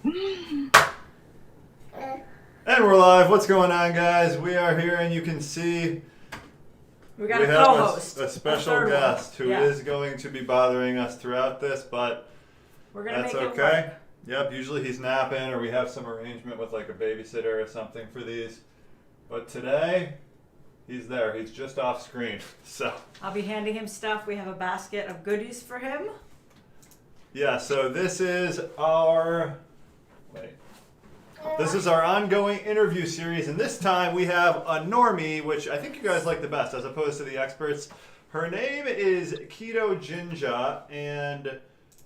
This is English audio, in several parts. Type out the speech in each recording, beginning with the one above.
And we're live. What's going on, guys? We are here, and you can see we got a co-host, a special guest who is going to be bothering us throughout this, but we're gonna that's make okay. It work. Yep, usually he's napping, or we have some arrangement with like a babysitter or something for these. But today, he's there. He's just off screen. So I'll be handing him stuff. We have a basket of goodies for him. Yeah, so this is our ongoing interview series, and this time we have a normie, which I think you guys like the best as opposed to the experts. Her name is Ketoginja, and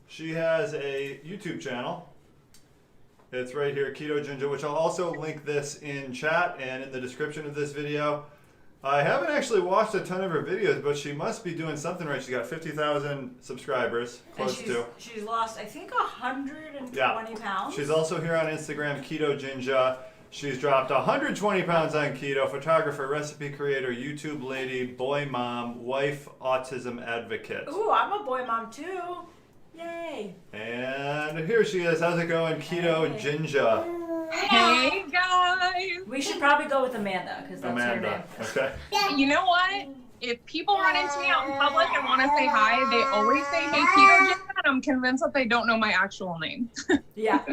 she has a YouTube channel. It's right here, Ketoginja, which I'll also link this in chat and in the description of this video. I haven't actually watched a ton of her videos, but she must be doing something right. She's got 50,000 subscribers, close to. She's lost, I think, 120 pounds. She's also here on Instagram, Ketoginja. She's dropped 120 pounds on keto. Photographer, recipe creator, YouTube lady, boy mom, wife, autism advocate. Ooh, I'm a boy mom too. Yay. And here she is. How's it going, Ketoginja? Hey guys! We should probably go with Amanda, because that's her name. Okay. You know what? If people run into me out in public and want to say hi, they always say, hey, Ketoginja, and I'm convinced that they don't know my actual name. Yeah.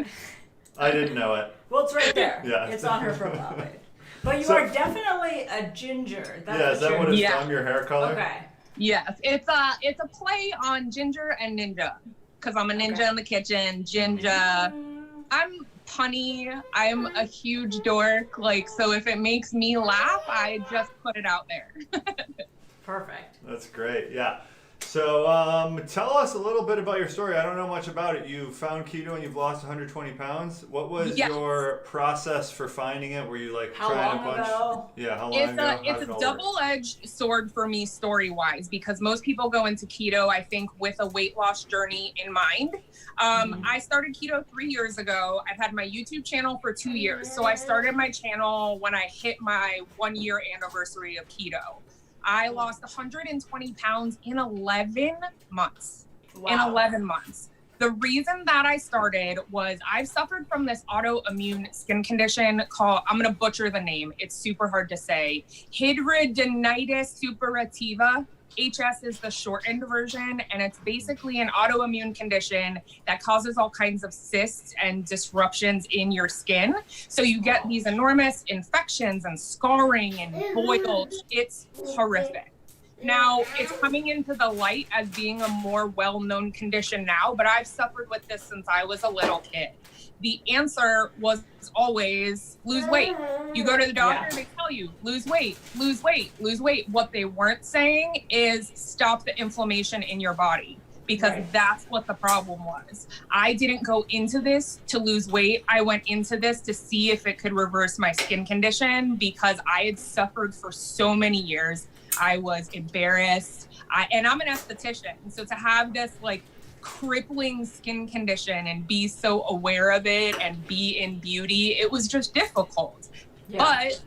I didn't know it. Well, it's right there. Yeah. It's on her profile page. But you are definitely a ginger. Is that what it's from, your hair color? Okay. Yes, it's a play on ginger and ninja, because I'm a ninja in the kitchen. Ginger. I'm punny. I'm a huge dork. So if it makes me laugh, I just put it out there. Perfect. That's great. Yeah. So tell us a little bit about your story. I don't know much about it. You found keto and you've lost 120 pounds. What was your process for finding it? Were you trying a bunch? Ago? Yeah, how long ago? It's a double-edged sword for me story-wise, because most people go into keto, I think, with a weight loss journey in mind. I started keto 3 years ago. I've had my YouTube channel for 2 years. So I started my channel when I hit my 1-year anniversary of keto. I lost 120 pounds in 11 months. Wow. In 11 months. The reason that I started was I've suffered from this autoimmune skin condition called, I'm going to butcher the name, it's super hard to say, hidradenitis suppurativa. HS is the shortened version, and it's basically an autoimmune condition that causes all kinds of cysts and disruptions in your skin. So you get these enormous infections and scarring and boils. It's horrific. Now, it's coming into the light as being a more well-known condition now, but I've suffered with this since I was a little kid. The answer was always lose weight. You go to the doctor, they tell you lose weight, lose weight, lose weight. What they weren't saying is stop the inflammation in your body, because that's what the problem was. I didn't go into this to lose weight. I went into this to see if it could reverse my skin condition, because I had suffered for so many years. I was embarrassed. And I'm an esthetician. So to have this crippling skin condition and be so aware of it and be in beauty, it was just difficult. But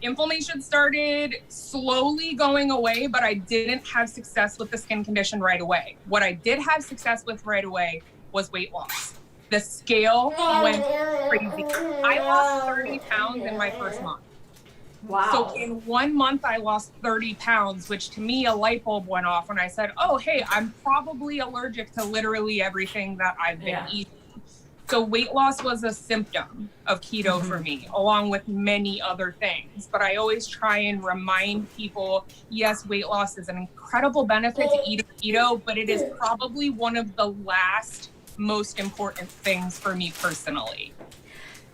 inflammation started slowly going away, but I didn't have success with the skin condition right away. What I did have success with right away was weight loss. The scale went crazy. I lost 30 pounds in my first month. Wow. So in 1 month, I lost 30 pounds, which to me, a light bulb went off when I said, oh, hey, I'm probably allergic to literally everything that I've been eating. So weight loss was a symptom of keto for me, along with many other things. But I always try and remind people, yes, weight loss is an incredible benefit to eating keto, but it is probably one of the last most important things for me personally.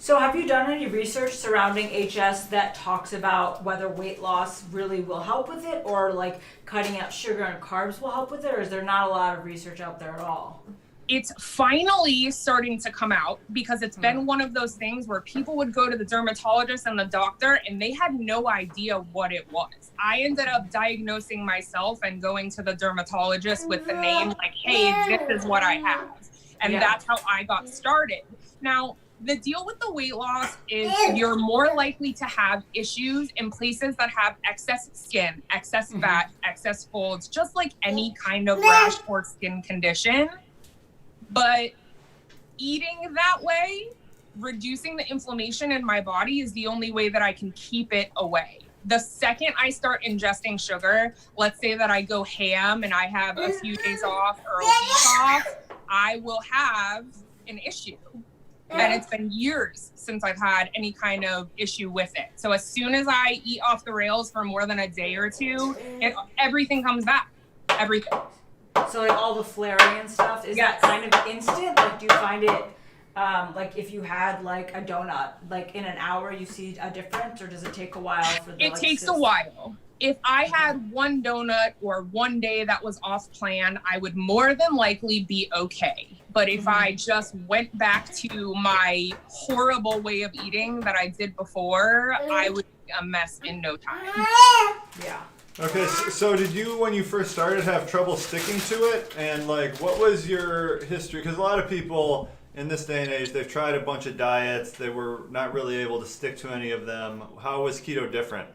So have you done any research surrounding HS that talks about whether weight loss really will help with it, or cutting out sugar and carbs will help with it, or is there not a lot of research out there at all? It's finally starting to come out, because it's been one of those things where people would go to the dermatologist and the doctor and they had no idea what it was. I ended up diagnosing myself and going to the dermatologist with the name hey, this is what I have. And that's how I got started. Now, the deal with the weight loss is you're more likely to have issues in places that have excess skin, excess fat, excess folds, just like any kind of rash or skin condition. But eating that way, reducing the inflammation in my body is the only way that I can keep it away. The second I start ingesting sugar, let's say that I go ham and I have a few days off or a week off, I will have an issue. And it's been years since I've had any kind of issue with it. So as soon as I eat off the rails for more than a day or two, everything comes back. Everything. So like all the flaring and stuff, is that kind of instant? Like do you find it, like if you had like a donut, like in an hour you see a difference, or does it take a while for the It takes a while. If I had one donut or one day that was off plan, I would more than likely be okay. But if I just went back to my horrible way of eating that I did before, I would be a mess in no time. Yeah. Okay, so did you, when you first started, have trouble sticking to it? And like, what was your history? Because a lot of people in this day and age, they've tried a bunch of diets. They were not really able to stick to any of them. How was keto different?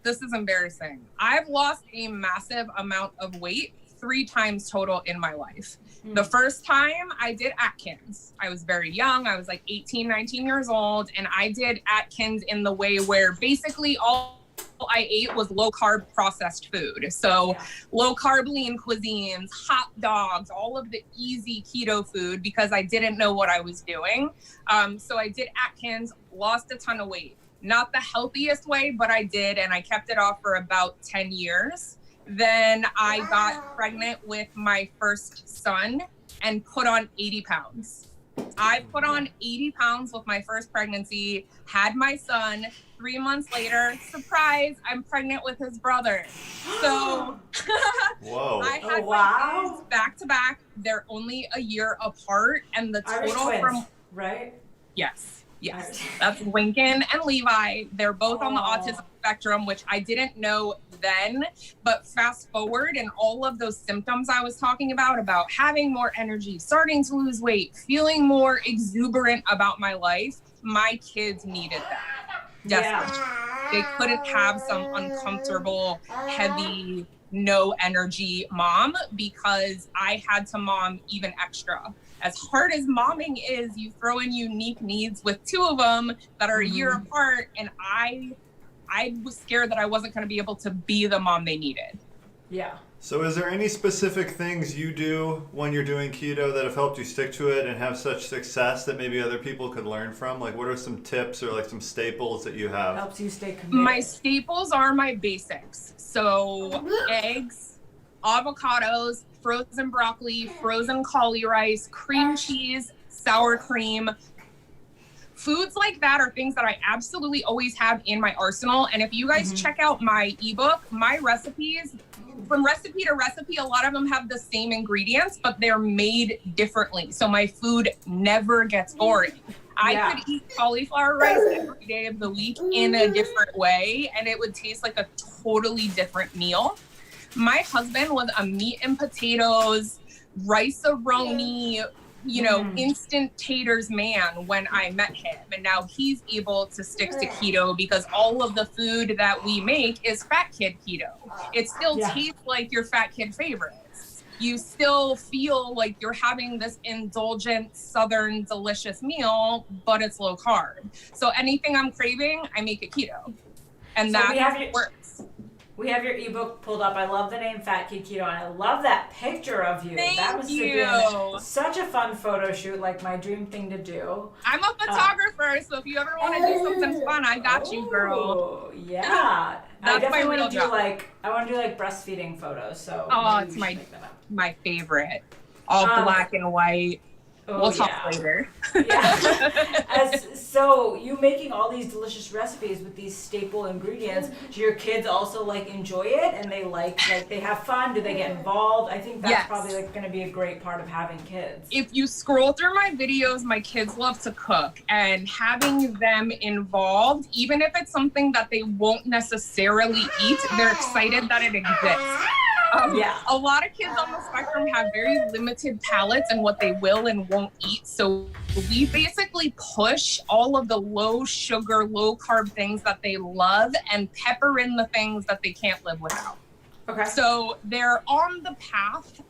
This is embarrassing. I've lost a massive amount of weight 3 times total in my life. The first time I did Atkins, I was very young. I was like 18, 19 years old. And I did Atkins in the way where basically all I ate was low carb processed food. So low carb lean cuisines, hot dogs, all of the easy keto food because I didn't know what I was doing. So I did Atkins, lost a ton of weight. Not the healthiest way, but I did. And I kept it off for about 10 years. Then I got pregnant with my first son and put on 80 pounds. I put on 80 pounds with my first pregnancy, had my son. 3 months later, surprise, I'm pregnant with his brother. So Whoa. I had my kids back to back. They're only a year apart. And the total from, right? Yes. That's Lincoln and Levi. They're both on the autism spectrum, which I didn't know then. But fast forward, and all of those symptoms I was talking about having more energy, starting to lose weight, feeling more exuberant about my life, my kids needed that. Desperately. They couldn't have some uncomfortable, heavy, no energy mom because I had to mom even extra. As hard as momming is, you throw in unique needs with 2 of them that are a year apart, and I was scared that I wasn't going to be able to be the mom they needed. Yeah. So is there any specific things you do when you're doing keto that have helped you stick to it and have such success that maybe other people could learn from? Like what are some tips or like some staples that you have? Helps you stay committed. My staples are my basics. So eggs, avocados, frozen broccoli, frozen cauli rice, cream cheese, sour cream. Foods like that are things that I absolutely always have in my arsenal. And if you guys check out my ebook, my recipes, from recipe to recipe, a lot of them have the same ingredients, but they're made differently. So my food never gets boring. I could eat cauliflower rice every day of the week in a different way, and it would taste like a totally different meal. My husband was a meat and potatoes, rice-a-roni, instant taters man when I met him. And now he's able to stick to keto because all of the food that we make is fat kid keto. It still tastes like your fat kid favorites. You still feel like you're having this indulgent, southern, delicious meal, but it's low carb. So anything I'm craving, I make it keto. And so that works. We have your ebook pulled up. I love the name Fat Kid Keto, and I love that picture of you. Thank that must you. have been such a fun photo shoot, like my dream thing to do. I'm a photographer, so if you ever want to do something fun, I got you, girl. Oh, yeah. That's I my real want to do job. I want to do like breastfeeding photos. So it's my favorite. All black and white. We'll talk later. So you making all these delicious recipes with these staple ingredients, do your kids also like enjoy it and they like they have fun? Do they get involved? I think that's probably like going to be a great part of having kids. If you scroll through my videos, my kids love to cook, and having them involved, even if it's something that they won't necessarily eat, they're excited that it exists. A lot of kids on the spectrum have very limited palates and what they will and won't eat. So we basically push all of the low sugar, low carb things that they love and pepper in the things that they can't live without. Okay. So they're on the path.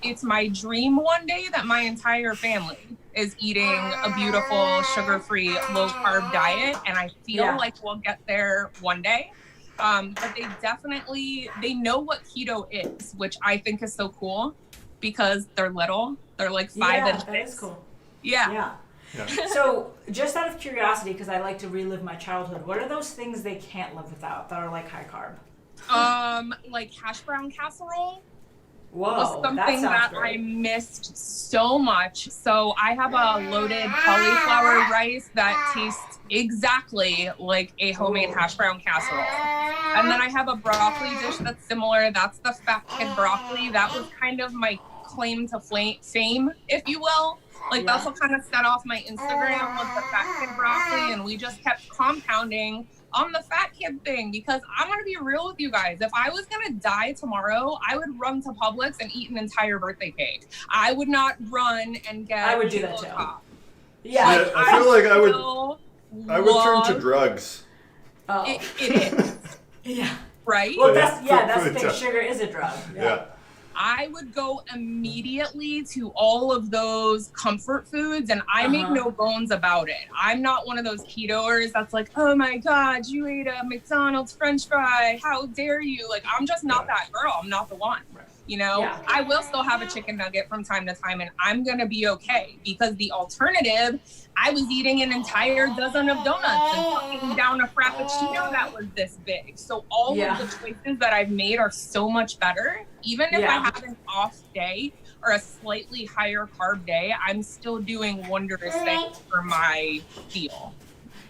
It's my dream one day that my entire family is eating a beautiful sugar-free low carb diet. And I feel like we'll get there one day. But they know what keto is, which I think is so cool because they're little. They're like 5 and 6. That is cool. Yeah. So, just out of curiosity, because I like to relive my childhood, what are those things they can't live without that are like high carb? Like hash brown casserole. Whoa, Was something that great. I missed so much. So I have a loaded cauliflower rice that tastes exactly like a homemade hash brown casserole. And then I have a broccoli dish that's similar. That's the Fat Kid broccoli. That was kind of my claim to fame, if you will. Like that's what kind of set off my Instagram was the Fat Kid broccoli, and we just kept compounding on the Fat Kid thing because I'm gonna be real with you guys. If I was gonna die tomorrow, I would run to Publix and eat an entire birthday cake. I would not run and get. I would do that too. Yeah, I feel like I would turn to drugs. Oh. It is. Yeah. Right? Well, that's the thing. Food. Sugar is a drug. Yeah. I would go immediately to all of those comfort foods, and I make no bones about it. I'm not one of those ketoers that's like, oh my God, you ate a McDonald's French fry. How dare you? Like, I'm just not that girl. I'm not the one. You know, I will still have a chicken nugget from time to time, and I'm going to be okay because the alternative, I was eating an entire dozen of donuts and fucking down a Frappuccino that was this big. So all of the choices that I've made are so much better. Even if I have an off day or a slightly higher carb day, I'm still doing wondrous things for my feel.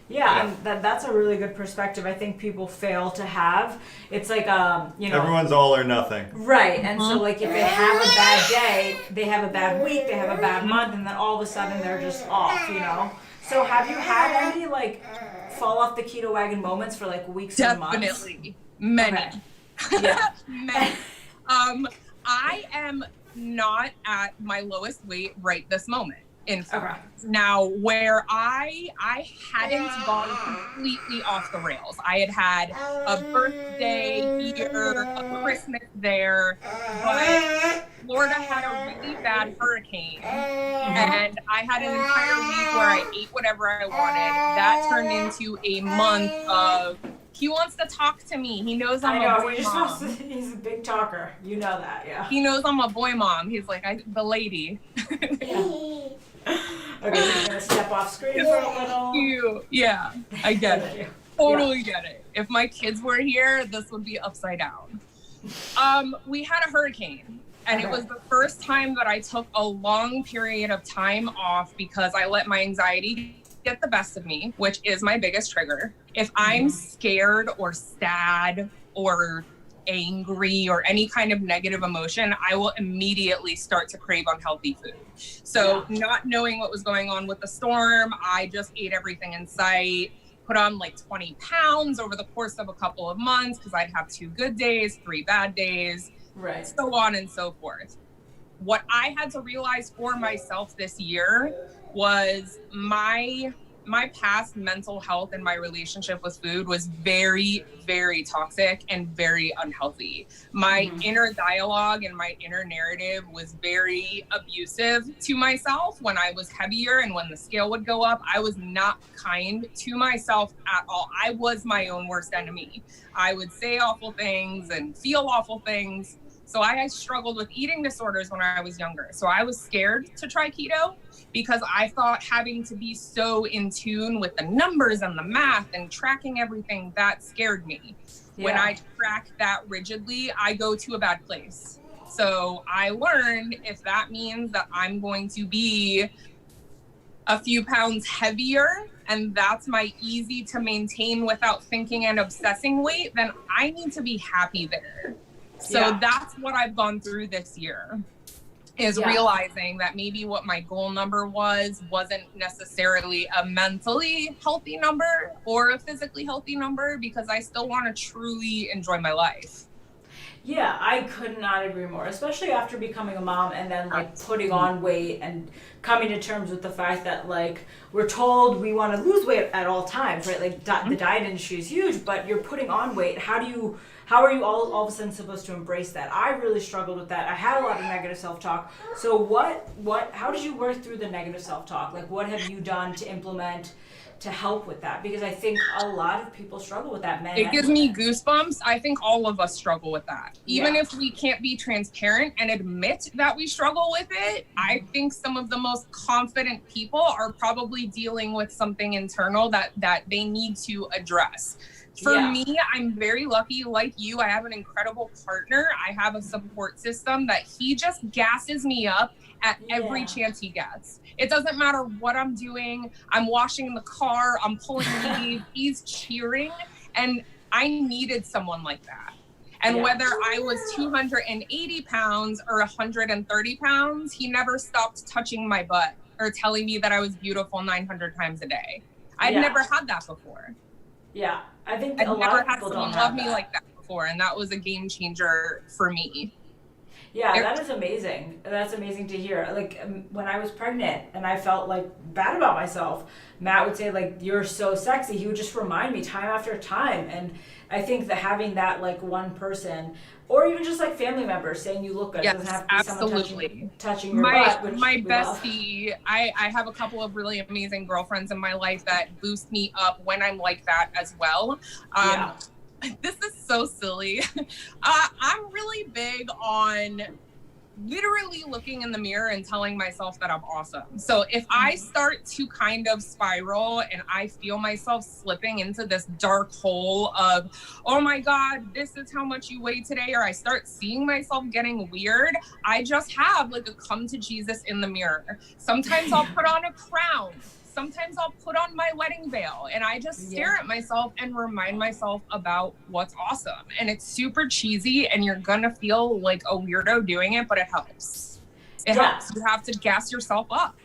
Yeah, and that's a really good perspective I think people fail to have. It's like, you know. Everyone's all or nothing. Right, and so like if they have a bad day, they have a bad week, they have a bad month, and then all of a sudden they're just off, you know? So have you had any like fall off the keto wagon moments for like weeks or months? Definitely. Many. Okay. Yeah. Many. I am not at my lowest weight right this moment. In fact, now where I hadn't gone completely off the rails. I had a birthday here, a Christmas there, but Florida had a really bad hurricane, and I had an entire week where I ate whatever I wanted. That turned into a month of he wants to talk to me. He knows I'm a boy mom. He's a big talker. You know that, yeah. He knows I'm a boy mom. He's like, the lady. Okay, you're gonna step off screen for a little. Yeah, I get it. Totally get it. If my kids were here, this would be upside down. We had a hurricane, and it was the first time that I took a long period of time off because I let my anxiety get the best of me, which is my biggest trigger. If I'm scared or sad or angry or any kind of negative emotion, I will immediately start to crave unhealthy food. So not knowing what was going on with the storm, I just ate everything in sight, put on like 20 pounds over the course of a couple of months because I'd have 2 good days, 3 bad days, so on and so forth. What I had to realize for myself this year was my past mental health and my relationship with food was very, very toxic and very unhealthy. My inner dialogue and my inner narrative was very abusive to myself when I was heavier and when the scale would go up. I was not kind to myself at all. I was my own worst enemy. I would say awful things and feel awful things. So I struggled with eating disorders when I was younger. So I was scared to try keto because I thought having to be so in tune with the numbers and the math and tracking everything, that scared me. When I track that rigidly, I go to a bad place. So I learned if that means that I'm going to be a few pounds heavier and that's my easy to maintain without thinking and obsessing weight, then I need to be happy there. So that's what I've gone through this year, is realizing that maybe what my goal number wasn't necessarily a mentally healthy number or a physically healthy number because I still want to truly enjoy my life. Yeah, I could not agree more, especially after becoming a mom and then like putting on weight and coming to terms with the fact that like we're told we want to lose weight at all times, right? Like the diet industry is huge, but you're putting on weight. How do you how are you all of a sudden supposed to embrace that? I really struggled with that. I had a lot of negative self-talk. So how did you work through the negative self-talk? Like, what have you done to implement to help with that? Because I think a lot of people struggle with that. Men It and gives women. me goosebumps. I think all of us struggle with that. Even Yeah. if we can't be transparent and admit that we struggle with it, I think some of the most confident people are probably dealing with something internal that they need to address. For Yeah. me, I'm very lucky. Like you, I have an incredible partner. I have a support system that he just gasses me up at every Yeah. chance he gets. It doesn't matter what I'm doing. I'm washing the car, I'm pulling leaves, he's cheering. And I needed someone like that. And Yeah. whether I was 280 pounds or 130 pounds, he never stopped touching my butt or telling me that I was beautiful 900 times a day. I'd Yeah. never had that before. Yeah. I think I'd a lot never of had people someone don't love have me that. like that before, and that was a game changer for me. Yeah, that is amazing. That's amazing to hear. Like, when I was pregnant and I felt like bad about myself, Matt would say, like, you're so sexy. He would just remind me time after time. And I think that having that, like, one person, or even just like family members saying you look good, it doesn't have to be someone touching your butt. Which My we love. bestie, I have a couple of really amazing girlfriends in my life that boost me up when I'm like that as well. Yeah. This is so silly. I'm really big on literally looking in the mirror and telling myself that I'm awesome. So if I start to kind of spiral and I feel myself slipping into this dark hole of, oh my God, this is how much you weigh today, or I start seeing myself getting weird, I just have like a come to Jesus in the mirror. Sometimes I'll put on a crown. Sometimes I'll put on my wedding veil and I just stare at myself and remind myself about what's awesome. And it's super cheesy and you're gonna feel like a weirdo doing it, but it helps. It helps. You have to gas yourself up.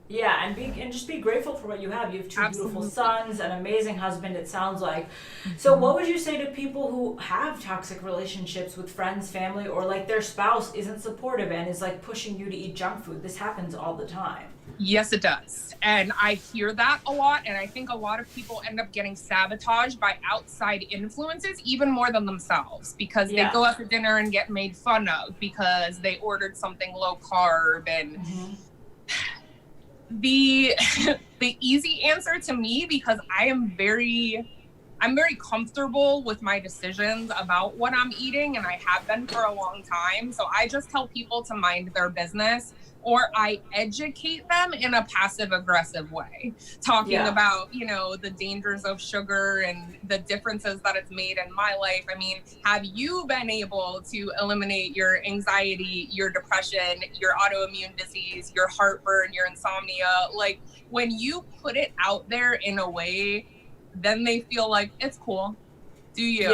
Yeah, and just be grateful for what you have. You have two beautiful sons, an amazing husband, it sounds like. So what would you say to people who have toxic relationships with friends, family, or like their spouse isn't supportive and is like pushing you to eat junk food? This happens all the time. Yes, it does. And I hear that a lot. And I think a lot of people end up getting sabotaged by outside influences, even more than themselves, because they go out to dinner and get made fun of because they ordered something low carb. And the easy answer to me, because I'm very comfortable with my decisions about what I'm eating, and I have been for a long time. So I just tell people to mind their business, or I educate them in a passive aggressive way, talking about, you know, the dangers of sugar and the differences that it's made in my life. I mean, have you been able to eliminate your anxiety, your depression, your autoimmune disease, your heartburn, your insomnia? Like, when you put it out there in a way, then they feel like it's cool. Do you?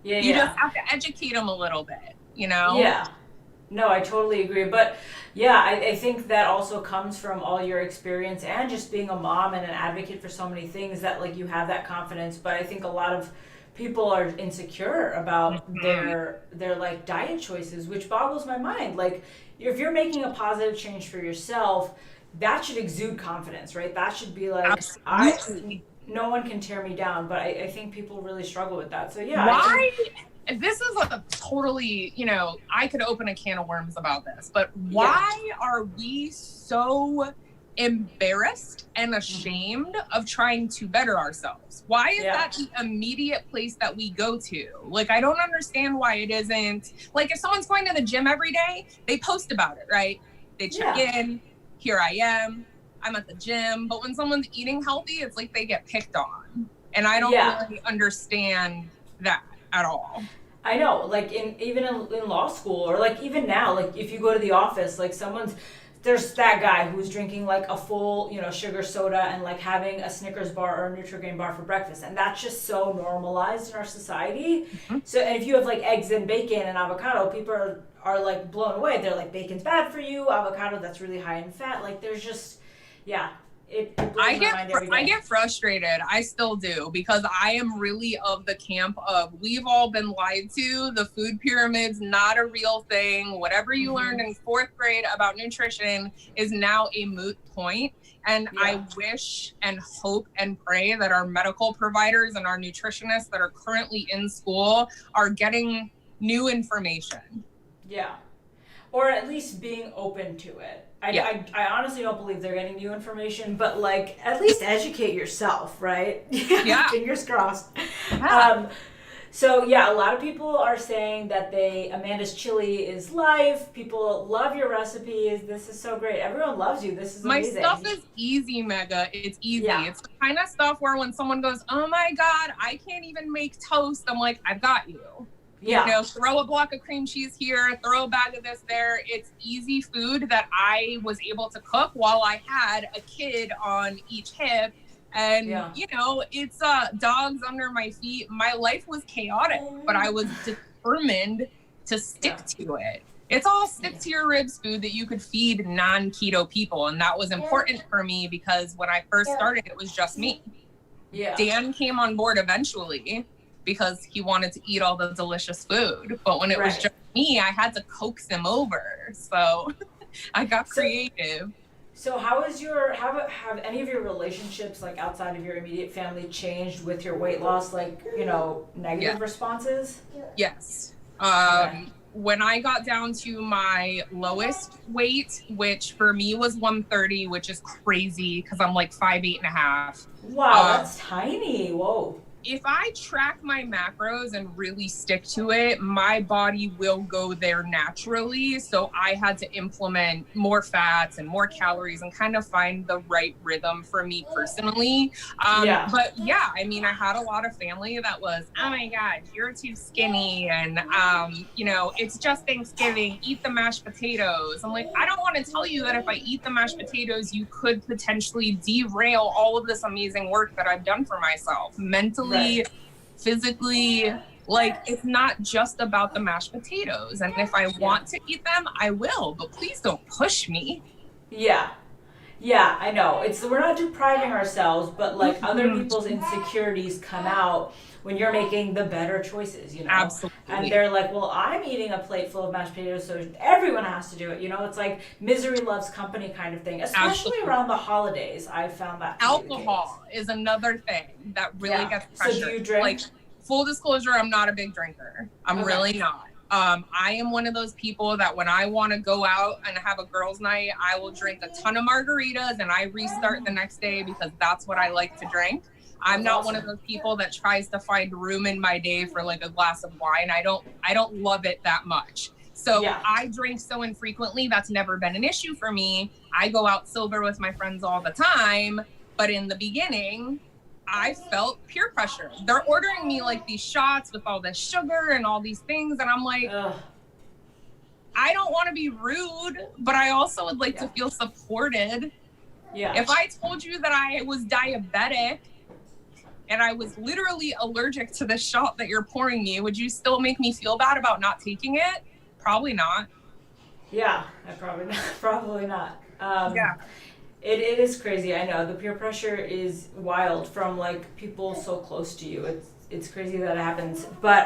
You just have to educate them a little bit, you know? Yeah. No, I totally agree. But yeah, I think that also comes from all your experience and just being a mom and an advocate for so many things, that like you have that confidence. But I think a lot of people are insecure about their like diet choices, which boggles my mind. Like, if you're making a positive change for yourself, that should exude confidence, right? That should be like, no one can tear me down. But I think people really struggle with that. So yeah. Why? This is a totally, you know, I could open a can of worms about this, but why are we so embarrassed and ashamed of trying to better ourselves? Why is that the immediate place that we go to? Like, I don't understand why it isn't. Like, if someone's going to the gym every day, they post about it, right? They check in, here I am, I'm at the gym. But when someone's eating healthy, it's like they get picked on. And I don't really understand that at all. I know, like even in law school, or like even now, like if you go to the office, like there's that guy who's drinking like a full, you know, sugar soda and like having a Snickers bar or a Nutri-Grain bar for breakfast, and that's just so normalized in our society. So, and if you have like eggs and bacon and avocado, people are like blown away. They're like, bacon's bad for you, avocado, that's really high in fat. Like, there's just It blows I my mind every day. get frustrated. I still do, because I am really of the camp of, we've all been lied to. The food pyramid's not a real thing. Whatever you learned in 4th grade about nutrition is now a moot point. And I wish and hope and pray that our medical providers and our nutritionists that are currently in school are getting new information. Yeah. Or at least being open to it. I honestly don't believe they're getting new information, but like at least educate yourself, right? Yeah. Fingers crossed. Yeah. So yeah, a lot of people are saying that Amanda's chili is life. People love your recipes. This is so great. Everyone loves you. This is amazing. My stuff is easy, Mega. It's easy. Yeah. It's the kind of stuff where when someone goes, oh my God, I can't even make toast, I'm like, I've got you. Yeah. You know, throw a block of cream cheese here, throw a bag of this there. It's easy food that I was able to cook while I had a kid on each hip. And, you know, it's dogs under my feet. My life was chaotic, but I was determined to stick to it. It's all stick to your ribs food that you could feed non-keto people. And that was important for me because when I first started, it was just me. Yeah. Dan came on board eventually because he wanted to eat all the delicious food. But when it was just me, I had to coax him over. So I got creative. So how is have any of your relationships, like outside of your immediate family, changed with your weight loss, like, you know, negative responses? Yes. When I got down to my lowest weight, which for me was 130, which is crazy because I'm like 5'8.5". Wow, that's tiny. Whoa. If I track my macros and really stick to it, my body will go there naturally. So I had to implement more fats and more calories and kind of find the right rhythm for me personally. But yeah, I mean, I had a lot of family that was, oh my God, you're too skinny. And, you know, it's just Thanksgiving, eat the mashed potatoes. I'm like, I don't want to tell you that if I eat the mashed potatoes, you could potentially derail all of this amazing work that I've done for myself mentally. Physically, like it's not just about the mashed potatoes, and if I want to eat them, I will, but please don't push me. Yeah, I know. We're not depriving ourselves, but like other people's insecurities come out when you're making the better choices, you know. Absolutely. And they're like, well, I'm eating a plate full of mashed potatoes, so everyone has to do it, you know. It's like misery loves company kind of thing, especially around the holidays. I've found that alcohol is another thing that really gets pressured. So do you drink? Like, full disclosure, I'm not a big drinker. I'm really not. I am one of those people that when I want to go out and have a girls' night, I will drink a ton of margaritas and I restart the next day because that's what I like to drink. I'm not one of those people that tries to find room in my day for like a glass of wine. I don't love it that much. So I drink so infrequently, that's never been an issue for me. I go out sober with my friends all the time. But in the beginning, I felt peer pressure. They're ordering me like these shots with all this sugar and all these things. And I'm like, I don't want to be rude, but I also would like to feel supported. Yeah. If I told you that I was diabetic and I was literally allergic to the shot that you're pouring me, would you still make me feel bad about not taking it? Probably not. Yeah, probably not. It is crazy. I know the peer pressure is wild from like people so close to you. It's crazy that it happens. But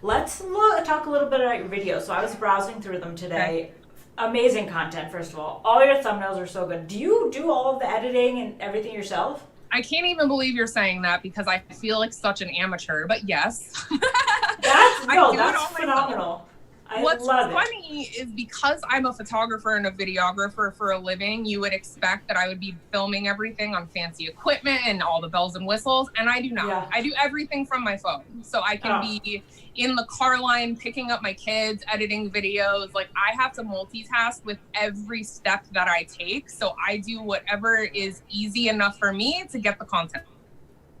let's talk a little bit about your videos. So I was browsing through them today. Amazing content, first of all. All your thumbnails are so good. Do you do all of the editing and everything yourself? I can't even believe you're saying that because I feel like such an amateur, but yes. That's phenomenal. What's funny is because I'm a photographer and a videographer for a living, you would expect that I would be filming everything on fancy equipment and all the bells and whistles, and I do not. Yeah. I do everything from my phone. So I can be in the car line, picking up my kids, editing videos. Like I have to multitask with every step that I take. So I do whatever is easy enough for me to get the content.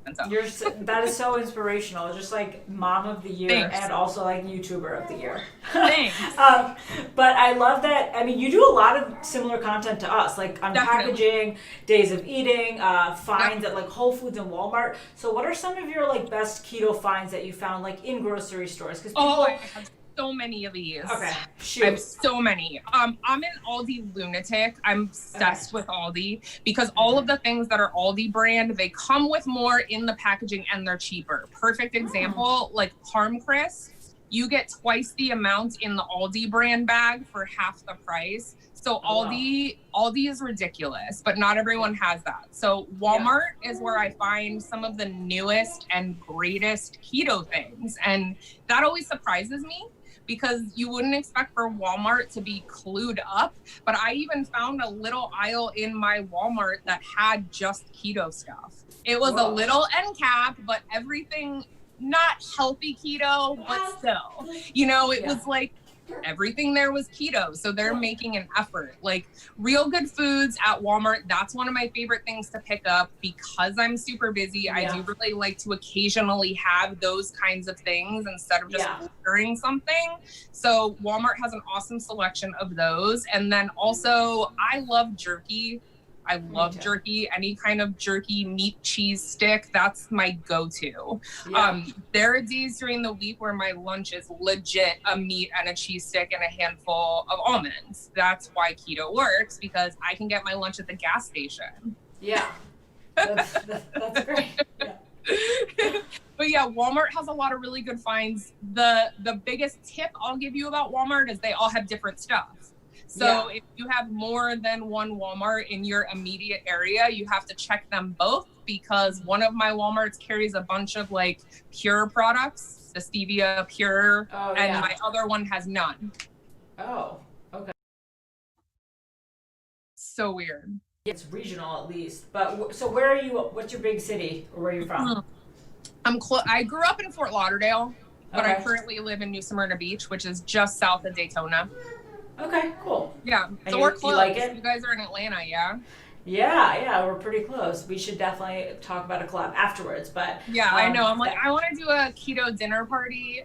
That is so inspirational. Just like mom of the year and also like YouTuber of the year. Thanks. But I love that. I mean, you do a lot of similar content to us, like unpackaging, days of eating, finds at like Whole Foods and Walmart. So what are some of your like best keto finds that you found like in grocery stores? Because so many of these. Okay, I shoot. have so many. I'm an Aldi lunatic. I'm obsessed with Aldi because all of the things that are Aldi brand, they come with more in the packaging and they're cheaper. Perfect example, like Parm Crisp. You get twice the amount in the Aldi brand bag for half the price. So Aldi is ridiculous, but not everyone has that. So Walmart is where I find some of the newest and greatest keto things. And that always surprises me because you wouldn't expect for Walmart to be clued up. But I even found a little aisle in my Walmart that had just keto stuff. It was a little end cap, but everything, not healthy keto, but still, you know, it was like everything there was keto. So they're making an effort. Like Real Good Foods at Walmart, that's one of my favorite things to pick up because I'm super busy. I do really like to occasionally have those kinds of things instead of just ordering something. So Walmart has an awesome selection of those. And then also I love jerky. I love jerky, any kind of jerky, meat, cheese stick. That's my go-to. There are days during the week where my lunch is legit a meat and a cheese stick and a handful of almonds. That's why keto works because I can get my lunch at the gas station. Yeah, that's great. Yeah. But yeah, Walmart has a lot of really good finds. The biggest tip I'll give you about Walmart is they all have different stuff. So if you have more than one Walmart in your immediate area, you have to check them both because one of my Walmarts carries a bunch of like pure products, the stevia pure, and my other one has none. Oh, okay. So weird. It's regional at least. But so where are you? What's your big city or where are you from? I grew up in Fort Lauderdale, but I currently live in New Smyrna Beach, which is just south of Daytona. Okay, cool. Yeah, so we're close. You like it? You guys are in Atlanta, yeah? Yeah, we're pretty close. We should definitely talk about a collab afterwards, but... Yeah, I know. I'm like, I want to do a keto dinner party.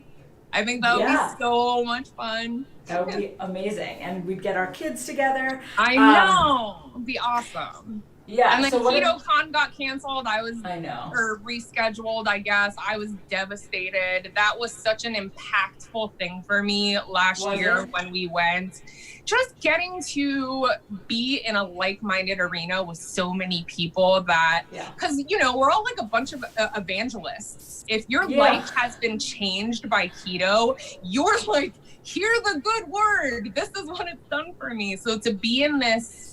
I think that would be so much fun. That would be amazing. And we'd get our kids together. I know. It'd be awesome. Yeah. And then KetoCon got canceled. I know. Or rescheduled, I guess. I was devastated. That was such an impactful thing for me last year when we went. Just getting to be in a like-minded arena with so many people that, because, you know, we're all like a bunch of evangelists. If your life has been changed by keto, you're like, hear the good word. This is what it's done for me. So to be in this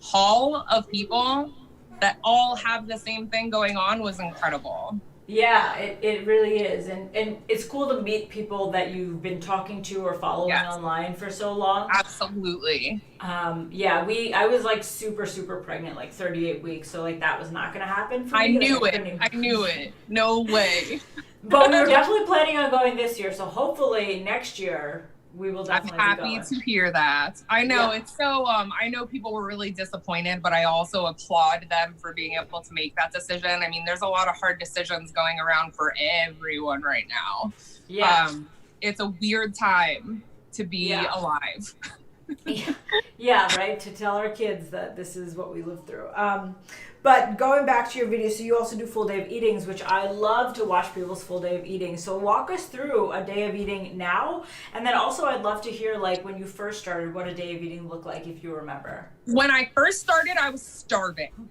hall of people that all have the same thing going on was incredible. Yeah, it really is. And it's cool to meet people that you've been talking to or following online for so long. Absolutely. I was like super pregnant, like 38 weeks. So like that was not going to happen for me. I knew it. No way. But we were definitely planning on going this year. So hopefully next year we will definitely I'm happy to hear that. I know it's so, I know people were really disappointed, but I also applaud them for being able to make that decision. I mean, there's a lot of hard decisions going around for everyone right now. Yeah. It's a weird time to be alive. Yeah, right. To tell our kids that this is what we live through. But going back to your video, so you also do full day of eatings, which I love to watch people's full day of eating. So walk us through a day of eating now. And then also I'd love to hear like when you first started, what a day of eating looked like, if you remember. When I first started, I was starving.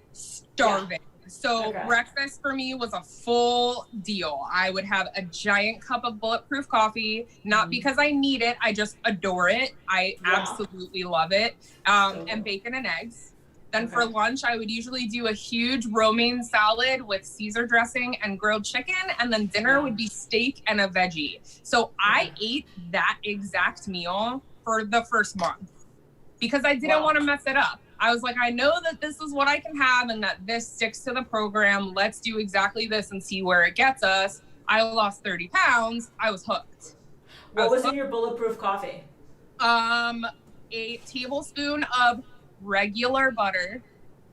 So breakfast for me was a full deal. I would have a giant cup of bulletproof coffee, not because I need it, I just adore it. I absolutely love it. And bacon and eggs. Then for lunch, I would usually do a huge romaine salad with Caesar dressing and grilled chicken. And then dinner would be steak and a veggie. So I ate that exact meal for the first month because I didn't want to mess it up. I was like, I know that this is what I can have and that this sticks to the program. Let's do exactly this and see where it gets us. I lost 30 pounds. I was hooked. What was in your bulletproof coffee? A tablespoon of regular butter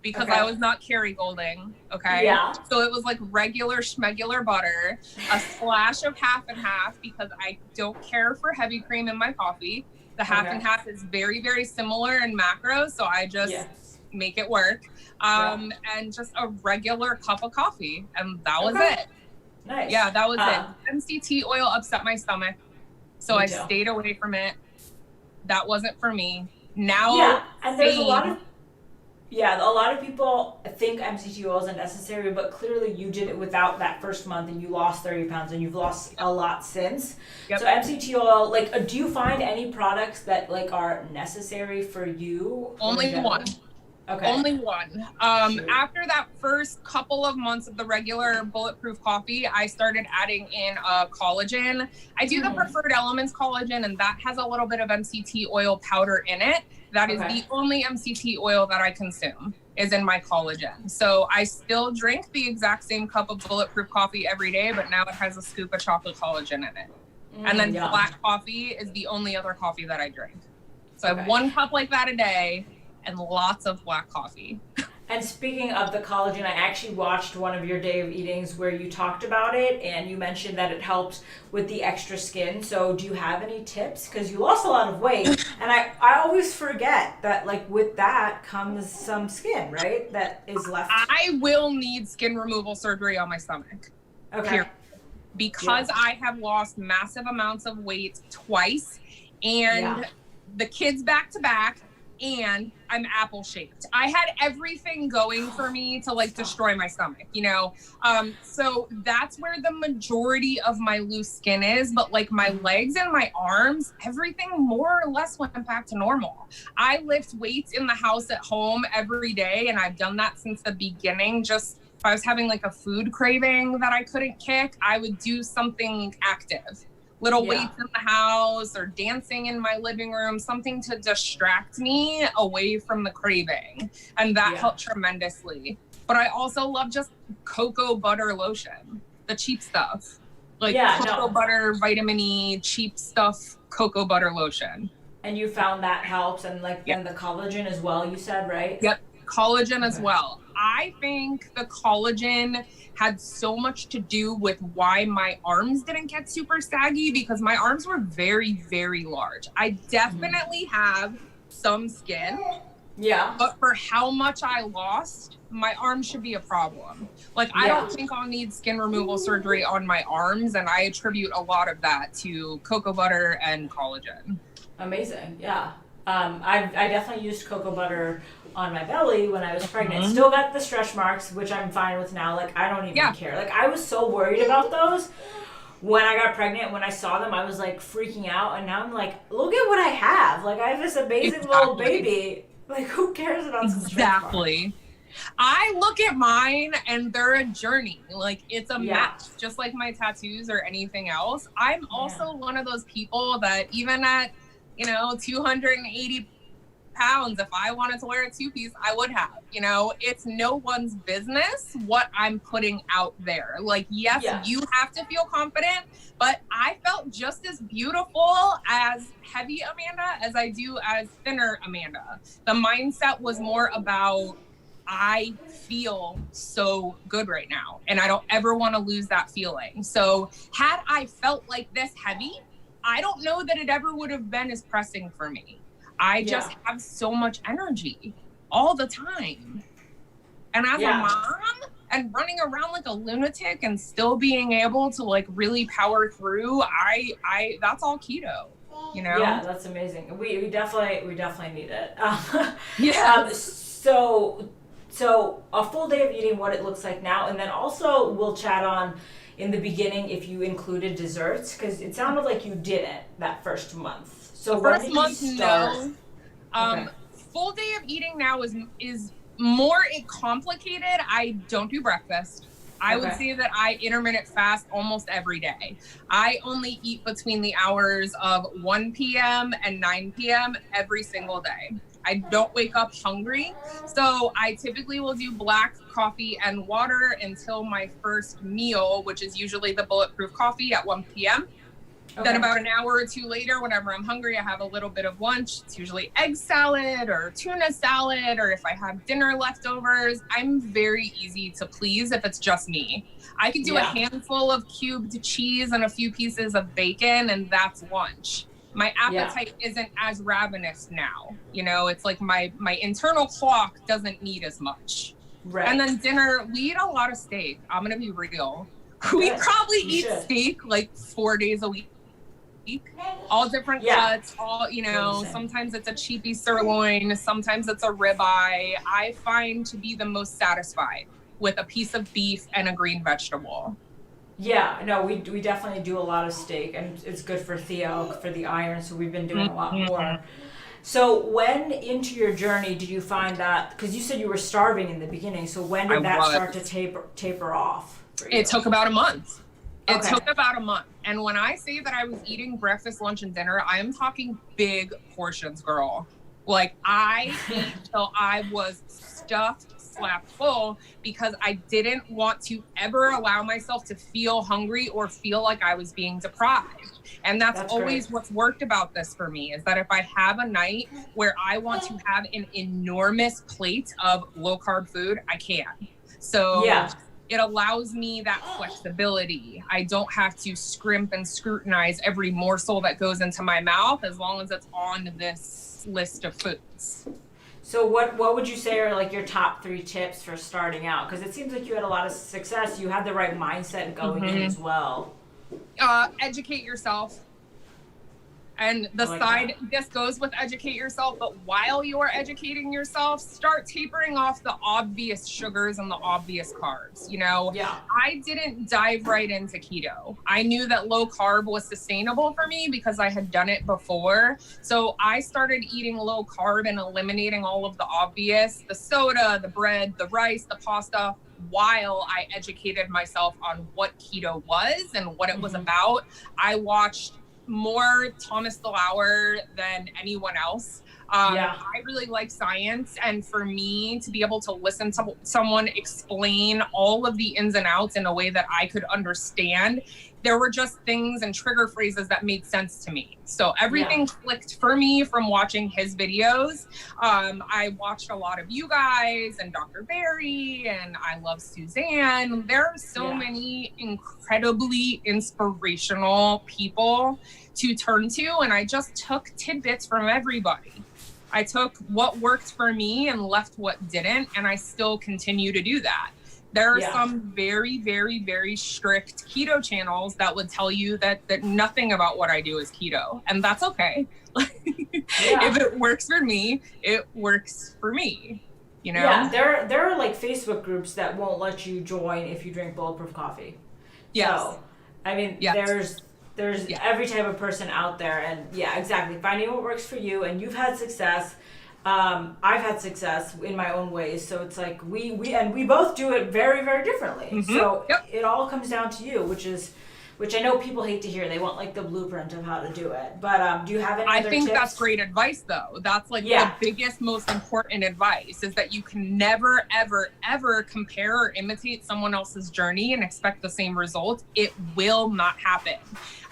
because I was not Kerrygolding. Yeah. So it was like regular schmegular butter, a splash of half and half because I don't care for heavy cream in my coffee. The half and half is very, very similar in macros, so I just make it work. And just a regular cup of coffee, and that was it. Nice. Yeah, that was it. MCT oil upset my stomach. So Me I too. stayed away from it. That wasn't for me. Now, Yeah, and there's a same. lot of people think MCT oil isn't necessary, but clearly you did it without that first month and you lost 30 pounds and you've lost a lot since. Yep. So MCT oil, like, do you find any products that like are necessary for you? Only one. Okay. Only one. Shoot. After that first couple of months of the regular bulletproof coffee, I started adding in collagen. I do the Preferred Elements collagen, and that has a little bit of MCT oil powder in it. That is the only MCT oil that I consume is in my collagen. So I still drink the exact same cup of bulletproof coffee every day, but now it has a scoop of chocolate collagen in it. And then yum. black coffee is the only other coffee that I drink. So I have one cup like that a day and lots of black coffee. And speaking of the collagen, I actually watched one of your day of eatings where you talked about it and you mentioned that it helps with the extra skin. So do you have any tips? Because you lost a lot of weight and I always forget that like with that comes some skin, right? That is left. I will need skin removal surgery on my stomach. Okay. Period. Because I have lost massive amounts of weight twice and the kids back to back, and I'm apple shaped. I had everything going for me to like destroy my stomach, you know? So that's where the majority of my loose skin is, but like my legs and my arms, everything more or less went back to normal. I lift weights in the house at home every day, and I've done that since the beginning. Just if I was having like a food craving that I couldn't kick, I would do something active. Little weights in the house or dancing in my living room, something to distract me away from the craving. And that helped tremendously. But I also love just cocoa butter lotion, the cheap stuff. Like cocoa butter, vitamin E, cheap stuff, cocoa butter lotion. And you found that helps, and like then the collagen as well, you said, right? Yep, collagen as well. I think the collagen had so much to do with why my arms didn't get super saggy, because my arms were very, very large. I definitely have some skin. Yeah. But for how much I lost, my arms should be a problem. Like, I don't think I'll need skin removal surgery on my arms, and I attribute a lot of that to cocoa butter and collagen. Amazing. Yeah. I definitely used cocoa butter on my belly when I was pregnant. Still got the stretch marks, which I'm fine with now. Like, I don't even care. Like, I was so worried about those when I got pregnant. When I saw them, I was like freaking out. And now I'm like, look at what I have. Like, I have this amazing little baby. Like, who cares about some stretch marks? I look at mine and they're a journey. Like, it's a match, just like my tattoos or anything else. I'm also one of those people that even at, 280 pounds, if I wanted to wear a two-piece, I would have. It's no one's business what I'm putting out there. Like, yes, you have to feel confident, but I felt just as beautiful as heavy Amanda as I do as thinner Amanda. The mindset was more about, I feel so good right now, and I don't ever want to lose that feeling. So had I felt like this heavy, I don't know that it ever would have been as pressing for me. I just have so much energy all the time. And as a mom and running around like a lunatic and still being able to like really power through, I that's all keto, Yeah, that's amazing. We definitely need it. So a full day of eating, what it looks like now, and then also we'll chat on in the beginning if you included desserts, because it sounded like you didn't that first month. So the first month, no. Full day of eating now is more complicated. I don't do breakfast. I would say that I intermittent fast almost every day. I only eat between the hours of 1 p.m. and 9 p.m. every single day. I don't wake up hungry. So I typically will do black coffee and water until my first meal, which is usually the bulletproof coffee at 1 p.m. Then about an hour or two later, whenever I'm hungry, I have a little bit of lunch. It's usually egg salad or tuna salad, or if I have dinner leftovers. I'm very easy to please if it's just me. I could do a handful of cubed cheese and a few pieces of bacon, and that's lunch. My appetite isn't as ravenous now. It's like my internal clock doesn't need as much. Right. And then dinner, we eat a lot of steak. I'm going to be real. We probably eat steak like 4 days a week. all different Yeah. cuts, all, you know, Same. sometimes it's a cheapy sirloin, sometimes it's a ribeye. I find to be the most satisfied with a piece of beef and a green vegetable. Yeah, no, we definitely do a lot of steak, and it's good for Theo for the iron. So we've been doing a lot more. So when into your journey did you find that? Because you said you were starving in the beginning. So when did that start to taper off for you? It took about a month. It Okay. took about a month. And when I say that I was eating breakfast, lunch, and dinner, I am talking big portions, girl. Like, I ate till I was stuffed, slapped full, because I didn't want to ever allow myself to feel hungry or feel like I was being deprived. And that's always great. what's worked about this for me, is that if I have a night where I want to have an enormous plate of low carb food, I can. So Yeah. it allows me that flexibility. I don't have to scrimp and scrutinize every morsel that goes into my mouth, as long as it's on this list of foods. So what would you say are like your top 3 tips for starting out? Because it seems like you had a lot of success. You had the right mindset going in as well. Educate yourself. And this goes with educate yourself, but while you're educating yourself, start tapering off the obvious sugars and the obvious carbs. You know, I didn't dive right into keto. I knew that low carb was sustainable for me because I had done it before. So I started eating low carb and eliminating all of the obvious, the soda, the bread, the rice, the pasta, while I educated myself on what keto was and what it was about. I watched more Thomas DeLauer than anyone else. I really like science, and for me to be able to listen to someone explain all of the ins and outs in a way that I could understand, there were just things and trigger phrases that made sense to me. So everything clicked for me from watching his videos. I watched a lot of you guys and Dr. Barry, and I love Suzanne. There are so many incredibly inspirational people to turn to, and I just took tidbits from everybody. I took what worked for me and left what didn't, and I still continue to do that. There are some very, very, very strict keto channels that would tell you that nothing about what I do is keto, and that's okay. If it works for me, it works for me. You know? Yeah, there are like Facebook groups that won't let you join if you drink bulletproof coffee. Yes. So, I mean, there's every type of person out there, and exactly, finding what works for you. And you've had success. I've had success in my own ways, so it's like we both do it very, very differently. So it all comes down to you, which I know people hate to hear. They want like the blueprint of how to do it. But do you have any other tips? That's great advice, though. That's like the biggest, most important advice, is that you can never, ever, ever compare or imitate someone else's journey and expect the same result. It will not happen.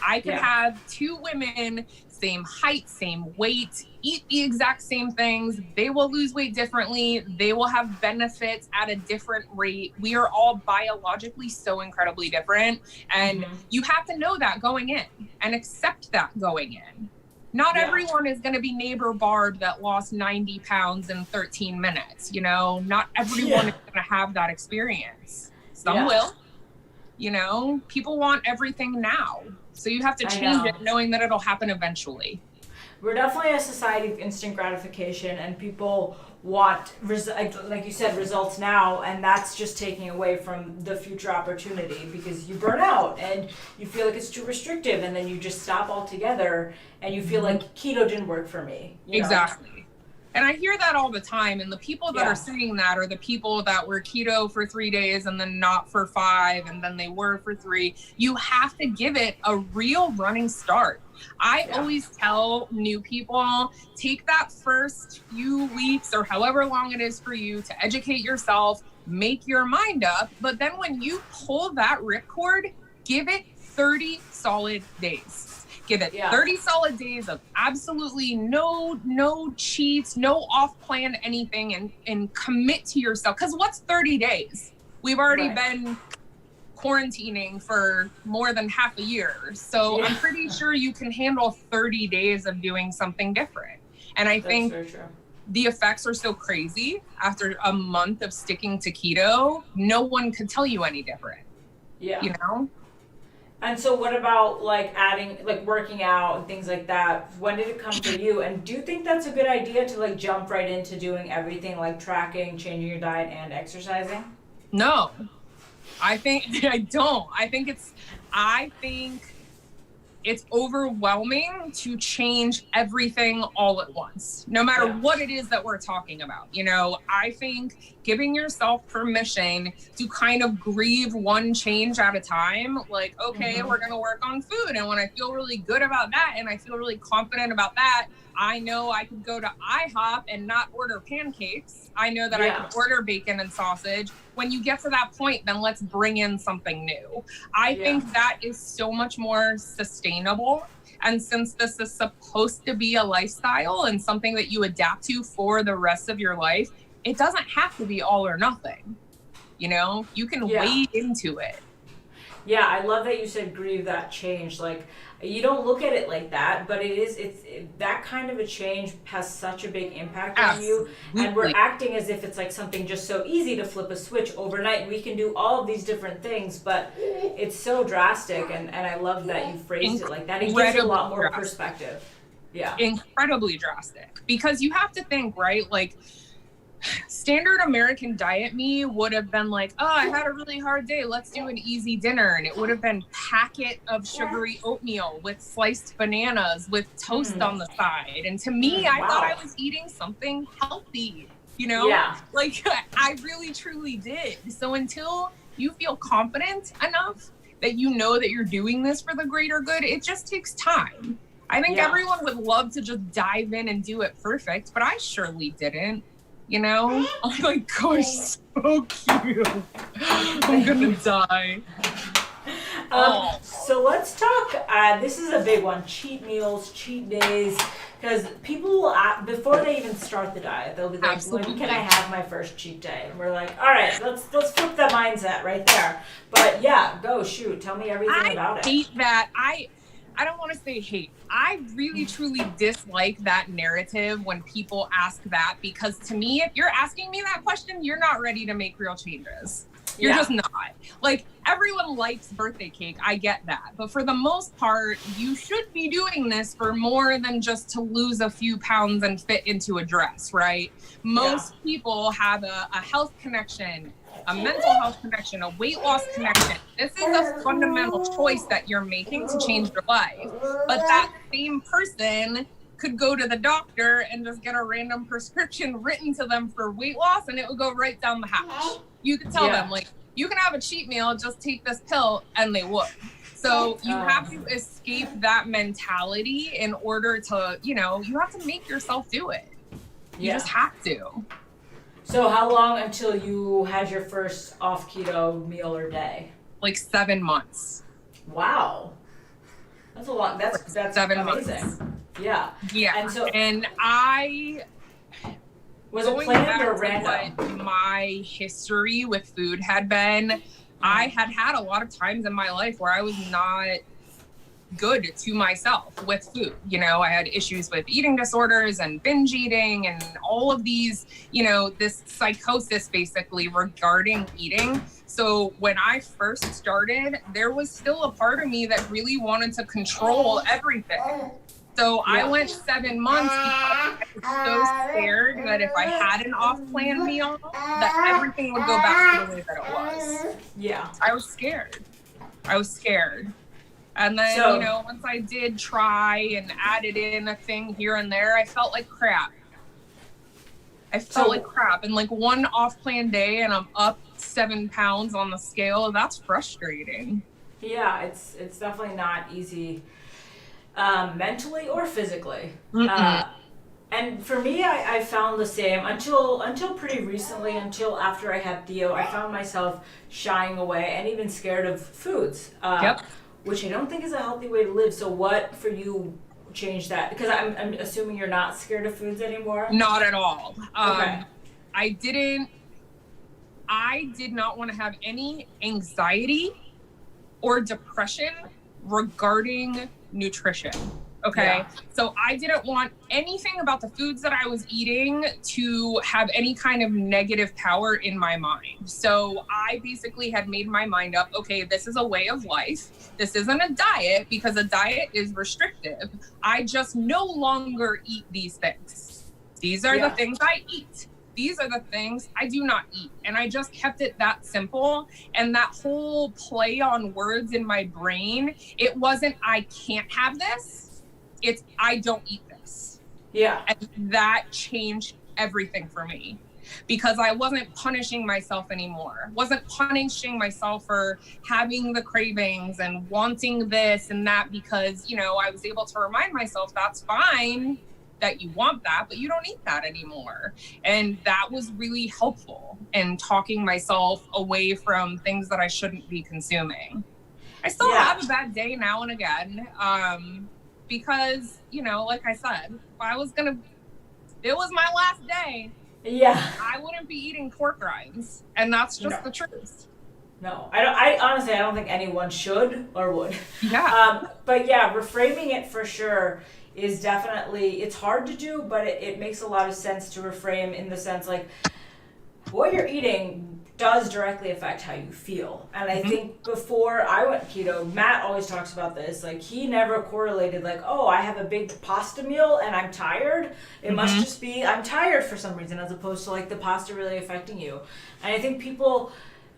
I could have 2 women, same height, same weight, eat the exact same things. They will lose weight differently. They will have benefits at a different rate. We are all biologically so incredibly different. And you have to know that going in and accept that going in. Not everyone is going to be neighbor Barb that lost 90 pounds in 13 minutes. You know, not everyone is going to have that experience. Some will. You know, people want everything now. So you have to change it knowing that it'll happen eventually. We're definitely a society of instant gratification, and people want, like you said, results now, and that's just taking away from the future opportunity, because you burn out and you feel like it's too restrictive, and then you just stop altogether, and you feel like keto didn't work for me. Exactly. And I hear that all the time. And the people that are saying that are the people that were keto for 3 days and then not for 5, and then they were for 3. You have to give it a real running start. I always tell new people, take that first few weeks or however long it is for you to educate yourself, make your mind up. But then when you pull that ripcord, give it 30 solid days. Give it 30 solid days of absolutely no cheats, no off-plan anything, and commit to yourself. Because what's 30 days? We've already been quarantining for more than half a year. So I'm pretty sure you can handle 30 days of doing something different. And I think the effects are so crazy after a month of sticking to keto, no one could tell you any different. You know? And so what about like adding, like working out and things like that? When did it come for you? And do you think that's a good idea to like jump right into doing everything like tracking, changing your diet and exercising? No, I think I don't. I think it's overwhelming to change everything all at once, no matter what it is that we're talking about. You know, I think giving yourself permission to kind of grieve one change at a time, like, okay, we're going to work on food. And when I feel really good about that and I feel really confident about that, I know I could go to IHOP and not order pancakes. I know that I could order bacon and sausage. When you get to that point, then let's bring in something new. I think that is so much more sustainable. And since this is supposed to be a lifestyle and something that you adapt to for the rest of your life, it doesn't have to be all or nothing. You know, you can wade into it. Yeah, I love that you said grieve that change. Like, you don't look at it like that, but it's that kind of a change has such a big impact on you. And we're acting as if it's like something just so easy to flip a switch overnight. We can do all of these different things, but it's so drastic. And I love that you phrased it like that. It gives you a lot more perspective. Yeah. Incredibly drastic. Because you have to think, right? Like, standard American diet me would have been like, oh, I had a really hard day, let's do an easy dinner. And it would have been packet of sugary oatmeal with sliced bananas with toast on the side. And to me, I thought I was eating something healthy, you know? Like, I really truly did. So until you feel confident enough that you know that you're doing this for the greater good, it just takes time. I think everyone would love to just dive in and do it perfect, but I surely didn't. You know? Oh my gosh, so cute. I'm gonna die. So let's talk, this is a big one, cheat meals, cheat days, because people will, before they even start the diet, they'll be like, when can I have my first cheat day? And we're like, all right, let's flip that mindset right there. But yeah, go, shoot, tell me everything about it. I hate that. I don't want to say hate. I really truly dislike that narrative when people ask that, because to me, if you're asking me that question, you're not ready to make real changes. You're just not. Like, everyone likes birthday cake. I get that. But for the most part, you should be doing this for more than just to lose a few pounds and fit into a dress, right? Most people have a health connection, a mental health connection, a weight loss connection. This is a fundamental choice that you're making to change your life. But that same person could go to the doctor and just get a random prescription written to them for weight loss, and it would go right down the hatch. You could tell them, like, you can have a cheat meal, just take this pill, and they would. So you have to escape that mentality in order to, you know, you have to make yourself do it. You just have to. So how long until you had your first off keto meal or day? Like 7 months. Wow. That's a lot. That's 7 amazing. months. Yeah. Yeah. And I was it planned or random? What my history with food had been, I had a lot of times in my life where I was not good to myself with food. You know, I had issues with eating disorders and binge eating and all of these, you know, this psychosis basically regarding eating. So when I first started, there was still a part of me that really wanted to control everything. So I went 7 months because I was so scared that if I had an off-plan meal, that everything would go back to the way that it was. Yeah. I was scared. And then, you know, once I did try and added in a thing here and there, I felt like crap. And like one off-plan day and I'm up 7 pounds on the scale, that's frustrating. Yeah, it's definitely not easy. Mentally or physically. And for me, I found the same until pretty recently, until after I had Theo, I found myself shying away and even scared of foods, which I don't think is a healthy way to live. So what for you changed that? Because I'm assuming you're not scared of foods anymore? Not at all. Okay. I did not want to have any anxiety or depression regarding nutrition. Okay. Yeah. So I didn't want anything about the foods that I was eating to have any kind of negative power in my mind. So I basically had made my mind up, okay, this is a way of life. This isn't a diet because a diet is restrictive. I just no longer eat these things. These are the things I eat. These are the things I do not eat. And I just kept it that simple. And that whole play on words in my brain, it wasn't, I can't have this. It's, I don't eat this. Yeah. And that changed everything for me because I wasn't punishing myself anymore. Wasn't punishing myself for having the cravings and wanting this and that because, you know, I was able to remind myself that's fine that you want that, but you don't eat that anymore. And that was really helpful in talking myself away from things that I shouldn't be consuming. I still have a bad day now and again. Because, you know, like I said, if it was my last day, I wouldn't be eating pork rinds. And that's just the truth. No, I honestly, I don't think anyone should or would. Yeah. But yeah, reframing it for sure is definitely, it's hard to do, but it makes a lot of sense to reframe in the sense like what you're eating does directly affect how you feel. And I think before I went keto, Matt always talks about this, like he never correlated like, oh, I have a big pasta meal and I'm tired. It must just be, I'm tired for some reason, as opposed to like the pasta really affecting you. And I think people,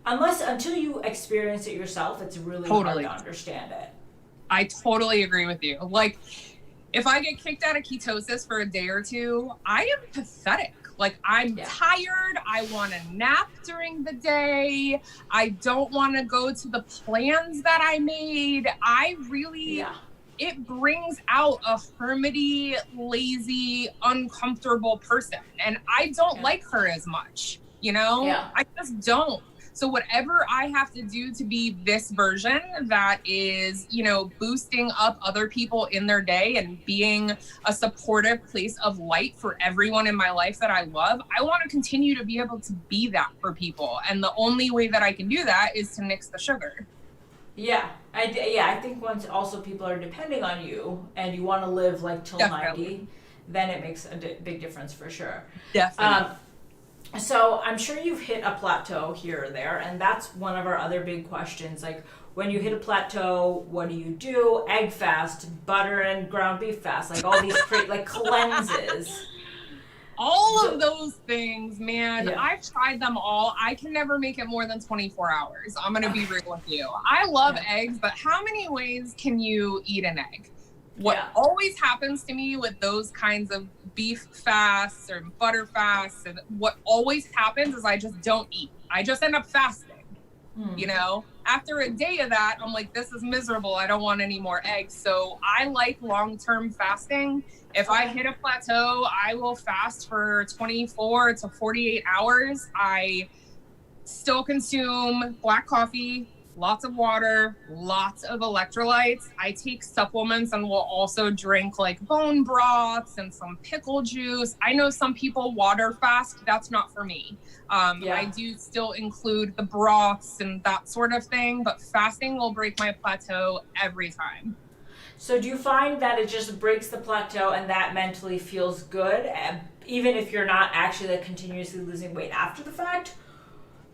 until you experience it yourself, it's really hard to understand it. I totally agree with you. Like, if I get kicked out of ketosis for a day or two, I am pathetic. Like, I'm tired. I want to nap during the day. I don't want to go to the plans that I made. I really, it brings out a hermity, lazy, uncomfortable person. And I don't like her as much, you know? I just don't. So whatever I have to do to be this version that is, you know, boosting up other people in their day and being a supportive place of light for everyone in my life that I love, I want to continue to be able to be that for people. And the only way that I can do that is to nix the sugar. I think once also people are depending on you and you want to live like till 90, then it makes a big difference for sure. Definitely. So I'm sure you've hit a plateau here or there, and that's one of our other big questions. Like, when you hit a plateau, what do you do? Egg fast, butter and ground beef fast, like all these like cleanses. All of those things, man, I've tried them all. I can never make it more than 24 hours. I'm going to be real with you. I love eggs, but how many ways can you eat an egg? What always happens to me with those kinds of beef fasts or butter fasts, and what always happens is I just don't eat. I just end up fasting. You know, after a day of that, I'm like, this is miserable. I don't want any more eggs. So I like long-term fasting. If I hit a plateau, I will fast for 24 to 48 hours. I still consume black coffee, lots of water, lots of electrolytes. I take supplements and will also drink like bone broths and some pickle juice. I know some people water fast. That's not for me. I do still include the broths and that sort of thing, but fasting will break my plateau every time. So do you find that it just breaks the plateau and that mentally feels good, even if you're not actually like continuously losing weight after the fact?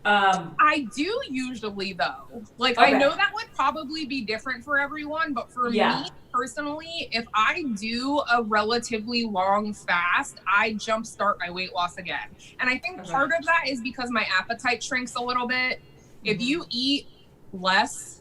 I do usually though. Like, I know that would probably be different for everyone, but for me personally, if I do a relatively long fast, I jumpstart my weight loss again. And I think part of that is because my appetite shrinks a little bit. If you eat less,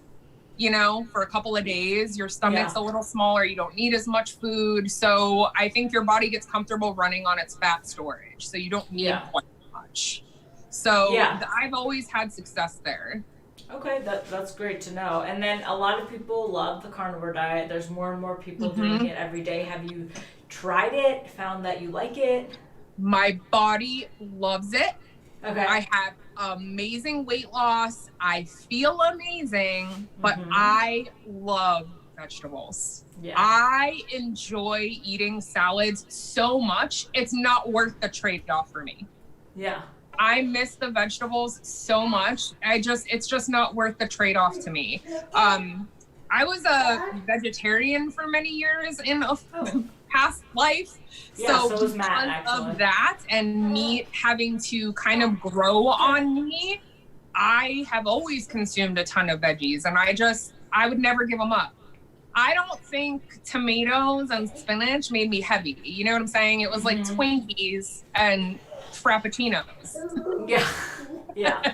you know, for a couple of days, your stomach's a little smaller, you don't need as much food. So I think your body gets comfortable running on its fat storage. So you don't need quite much. So I've always had success there. Okay, that's great to know. And then a lot of people love the carnivore diet. There's more and more people doing it every day. Have you tried it, found that you like it? My body loves it. Okay. I have amazing weight loss. I feel amazing, but I love vegetables. I enjoy eating salads so much. It's not worth the trade-off for me. I miss the vegetables so much. It's just not worth the trade-off to me. I was a vegetarian for many years in a past life. Yeah, so was Matt, because actually. of that and meat having to kind of grow on me, I have always consumed a ton of veggies, and I would never give them up. I don't think tomatoes and spinach made me heavy. You know what I'm saying? It was like Twinkies and Frappuccinos. Yeah. Yeah.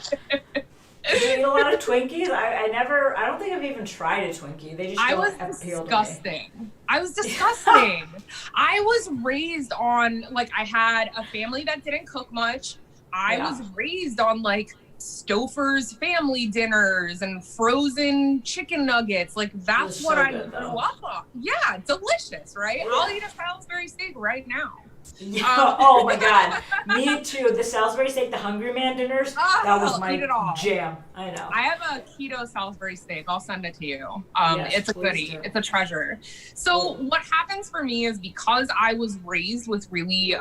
Do you eat a lot of Twinkies? I don't think I've even tried a Twinkie. They just don't appeal to me. I was disgusting. I was raised on, like, I had a family that didn't cook much. I was raised on, like, Stouffer's family dinners and frozen chicken nuggets. Like, that's what I grew up on. Yeah, delicious, right? Yeah. I'll eat a Salisbury steak right now. Yeah. Oh my God, me too. The Salisbury steak, the Hungry Man dinners, that was my jam. I know. I have a keto Salisbury steak. I'll send it to you. Yes, it's a goodie. do. It's a treasure. So what happens for me is, because I was raised with really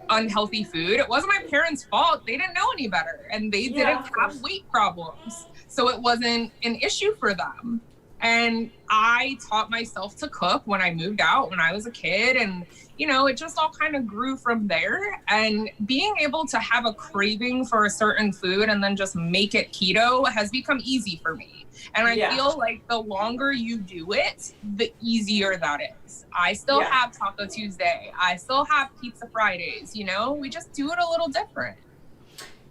unhealthy food, it wasn't my parents' fault. They didn't know any better, and they didn't have weight problems, so it wasn't an issue for them. And I taught myself to cook when I moved out when I was a kid, and it just all kind of grew from there. And being able to have a craving for a certain food and then just make it keto has become easy for me. And I feel like the longer you do it, the easier that is. I still have Taco Tuesday. I still have Pizza Fridays. We just do it a little different.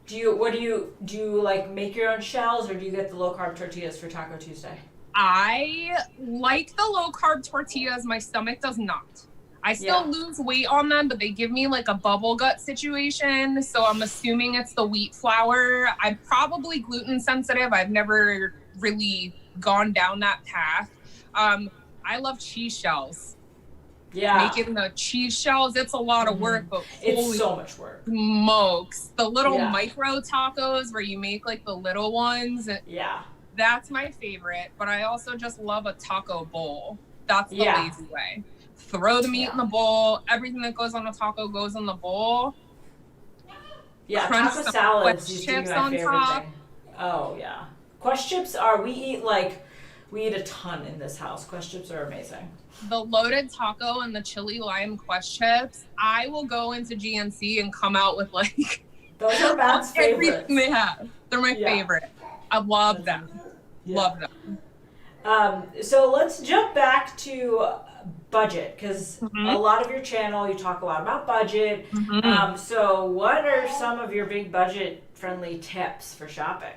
Do you like make your own shells, or do you get the low carb tortillas for Taco Tuesday? I like the low carb tortillas. My stomach does not. I still lose weight on them, but they give me like a bubble gut situation. So I'm assuming it's the wheat flour. I'm probably gluten sensitive. I've never really gone down that path. I love cheese shells. Yeah. Making the cheese shells, it's a lot of work, but it's so much work. Smokes. The little micro tacos where you make like the little ones. Yeah. That's my favorite, but I also just love a taco bowl. That's the lazy way. Throw the meat in the bowl. Everything that goes on a taco goes in the bowl. Yeah, Crunch taco salads used to be chips my on favorite top. thing. Oh yeah, Quest chips we eat a ton in this house. Quest chips are amazing. The loaded taco and the chili lime Quest chips. I will go into GNC and come out with like those are Matt's favorites. Everything they have. They're my favorite. I love them. Love them. So let's jump back to budget, because a lot of your channel, you talk a lot about budget. So what are some of your big budget friendly tips for shopping?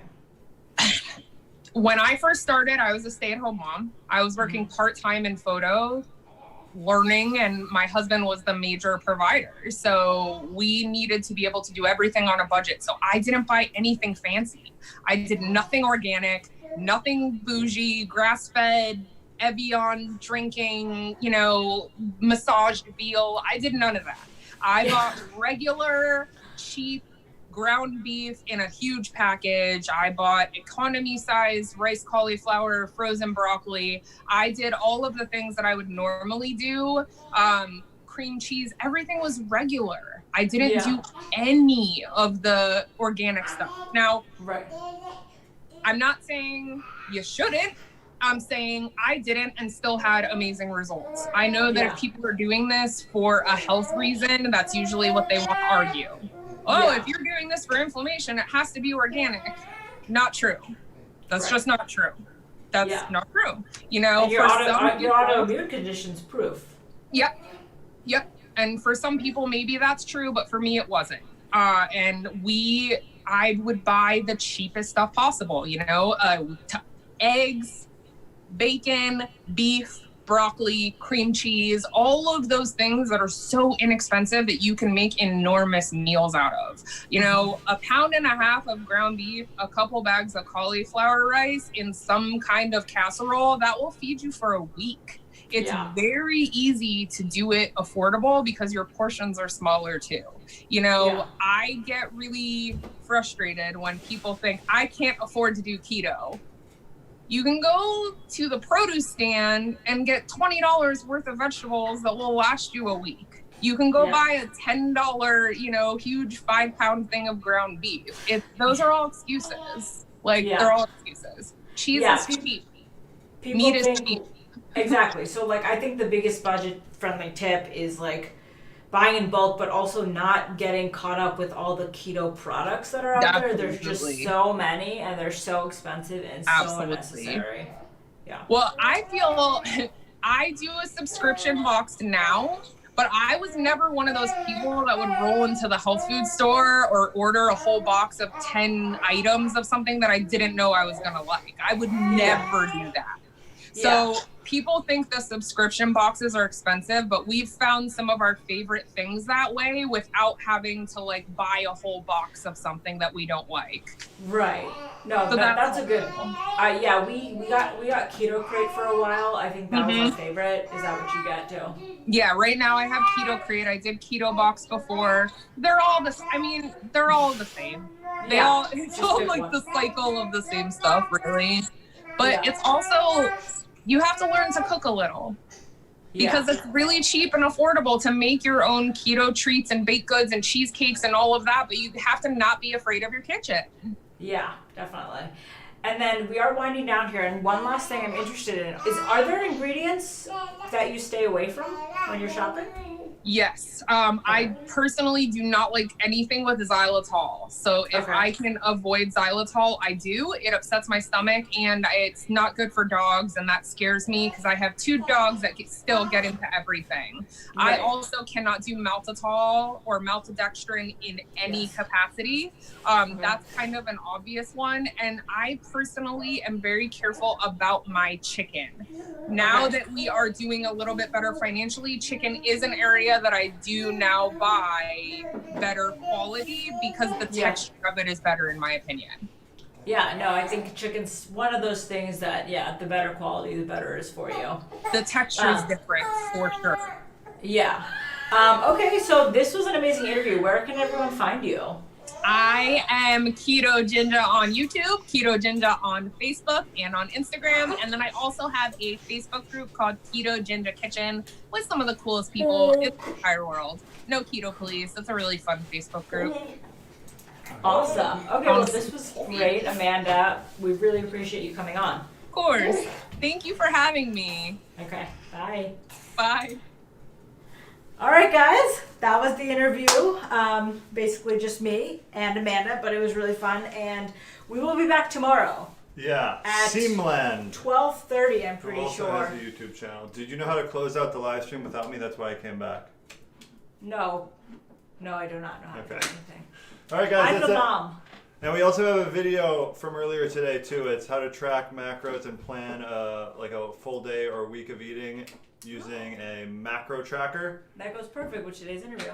When I first started, I was a stay-at-home mom. I was working part-time in photo learning, and my husband was the major provider. So we needed to be able to do everything on a budget. So I didn't buy anything fancy. I did nothing organic, nothing bougie, grass-fed, Evian drinking, massaged veal. I did none of that. I bought regular, cheap ground beef in a huge package. I bought economy size rice cauliflower, frozen broccoli. I did all of the things that I would normally do. Cream cheese, everything was regular. I didn't do any of the organic stuff. Now, I'm not saying you shouldn't. I'm saying I didn't and still had amazing results. I know that if people are doing this for a health reason, that's usually what they want to argue. If you're doing this for inflammation, it has to be organic. Not true. That's just not true. That's not true. And your autoimmune condition's proof. Yep. And for some people, maybe that's true, but for me, it wasn't. I would buy the cheapest stuff possible, eggs, bacon, beef, broccoli, cream cheese, all of those things that are so inexpensive that you can make enormous meals out of. A pound and a half of ground beef, a couple bags of cauliflower rice in some kind of casserole, that will feed you for a week. It's very easy to do it affordable because your portions are smaller too. I get really frustrated when people think I can't afford to do keto. You can go to the produce stand and get $20 worth of vegetables that will last you a week. You can go buy a $10, huge 5-pound thing of ground beef. Those are all excuses. They're all excuses. Cheese is cheap. people Meat is think cheap. exactly. So like I think the biggest budget friendly tip is like buying in bulk, but also not getting caught up with all the keto products that are out there. There's just Absolutely. so many, and they're so expensive and so Absolutely. unnecessary. Yeah. Well, I feel I do a subscription box now, but I was never one of those people that would roll into the health food store or order a whole box of 10 items of something that I didn't know I was going to like. I would never do that. So people think the subscription boxes are expensive, but we've found some of our favorite things that way without having to like buy a whole box of something that we don't like. Right. No, So that's a good one. Yeah, we got Keto Crate for a while. I think that was our favorite. Is that what you get too? Yeah, right now I have Keto Crate. I did Keto Box before. They're all they're all the same. It's all like the cycle of the same stuff, really. But it's also, you have to learn to cook a little. Because it's really cheap and affordable to make your own keto treats and baked goods and cheesecakes and all of that, but you have to not be afraid of your kitchen. Yeah, definitely. And then we are winding down here, and one last thing I'm interested in is, are there ingredients that you stay away from when you're shopping? Yes. I personally do not like anything with xylitol. So if I can avoid xylitol, I do. It upsets my stomach, and it's not good for dogs, and that scares me because I have 2 dogs that still get into everything. I also cannot do maltitol or maltodextrin in any capacity. That's kind of an obvious one. And I personally am very careful about my chicken. Now that we are doing a little bit better financially, chicken is an area that I do now buy better quality because the texture of it is better, in my opinion. Yeah, no, I think chicken's one of those things that, the better quality, the better it is for you. The texture is different, for sure. Yeah. Okay, so this was an amazing interview. Where can everyone find you? I am Ketoginja on YouTube, Ketoginja on Facebook and on Instagram. And then I also have a Facebook group called Ketoginja Kitchen with some of the coolest people in the entire world. No keto police. It's a really fun Facebook group. Awesome. Okay, well, this was great, Amanda. We really appreciate you coming on. Of course. Thank you for having me. Okay, bye. Bye. All right, guys, that was the interview. Basically just me and Amanda, but it was really fun, and we will be back tomorrow. Yeah, at Seamland. 12:30, I'm pretty Who also sure. has a YouTube channel. Did you know how to close out the live stream without me? That's why I came back. No, I do not know how to do anything. All right, guys, I'm that's the it. mom. And we also have a video from earlier today too. It's how to track macros and plan like a full day or week of eating using a macro tracker. That goes perfect with today's interview.